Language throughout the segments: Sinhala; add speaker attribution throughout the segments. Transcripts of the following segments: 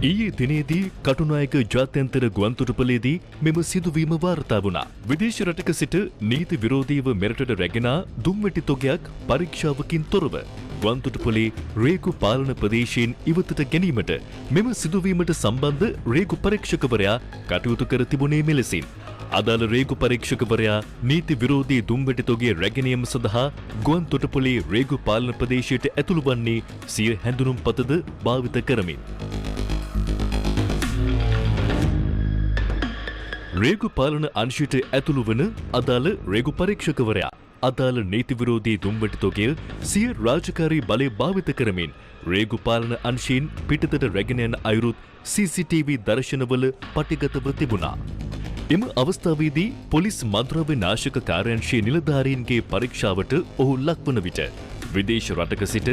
Speaker 1: ඊයේ දිනේදී කටුනායක ජාත්‍යන්තර ගුවන්තොටුපළේදී මෙම සිදුවීම වාර්තා වුණා. විදේශ රටක සිට නීති විරෝධීව මෙරටට රැගෙන දුම්වැටි තොගයක් පරීක්ෂාවකින් තොරව ගුවන්තොටුපළේ රේගු පාලන ප්‍රදේශයෙන් ඉවතට ගැනීමට මෙම සිදුවීමට සම්බන්ධ රේගු පරීක්ෂකවරයා කටයුතු කර තිබුණේ මෙලෙසින්. අදාළ රේගු පරීක්ෂකවරයා නීති විරෝධී දුම්වැටි තොගය රැගෙනීම සඳහා ගුවන්තොටුපළේ රේගු පාලන ප්‍රදේශයට ඇතුළු වන්නේ සිය හැඳුනුම්පතද භාවිත කරමින්. රේගු පාලන අංශයට ඇතුළු වන අදාළ රේගු පරීක්ෂකවරයා අදාළ නීති විරෝධී දුම්වැටි තොගය සිය රාජකාරී බලය භාවිත කරමින් රේගු පාලන අංශයෙන් පිටතට රැගෙන යන අයුරුත් CCTV දර්ශනවල පටිගතව තිබුණා. එම අවස්ථාවේදී පොලිස් මද්‍රව්‍ය නාශක කාර්යාංශයේ නිලධාරීන්ගේ පරීක්ෂාවට ඔහු ලක්වන විට විදේශ රටක සිට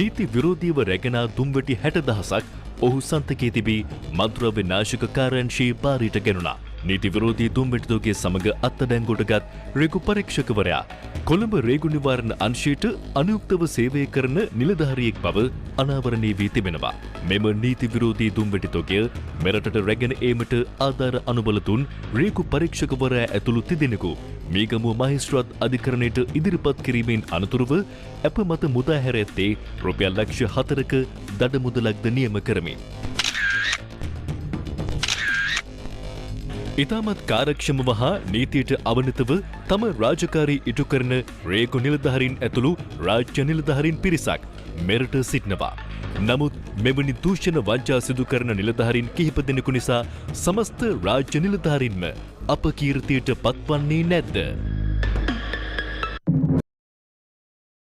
Speaker 1: නීති විරෝධීව රැගෙන දුම්වැටි 60,000ක් ඔහු සන්තකයේ තිබී මද්‍රව්‍ය නාශක කාර්යාංශයේ බාරයට ගෙනුණා. නීති විරෝධී දුම්වැටි තොගය සමග අත්අඩංගුවටගත් රේගු පරීක්ෂකවරයා කොළඹ රේගු නිවාරණ අංශයට අනුයුක්තව සේවය කරන නිලධාරියෙක් බව අනාවරණය වී තිබෙනවා. මෙම නීති විරෝධී දුම්වැටි තොගය මෙරටට රැගෙන ඒමට ආධාර අනුබල දුන් රේගු පරීක්ෂකවරයා ඇතුළු තිදෙනෙකු මීගමුව මහේස්ත්‍රාත් අධිකරණයට ඉදිරිපත් කිරීමෙන් අනතුරුව අප මත මුදා හැර ඇත්තේ රුපියල් ලක්ෂ 4ක දඩ මුදලක්ද නියම කරමින්. ඉතාමත් කාර්යක්ෂමව හා නීතියට අවනතව තම රාජකාරී ඉටු කරන රේගු නිලධාරීන් ඇතුළු රාජ්‍ය නිලධාරීන් පිරිසක් මෙරට සිටිනවා. නමුත් මෙවැනි දූෂණ වංචා සිදු කරන නිලධාරීන් කිහිප දෙනෙකු නිසා සමස්ත රාජ්‍ය නිලධාරීන්ම අපකීර්තියට පත්වන්නේ නැද්ද?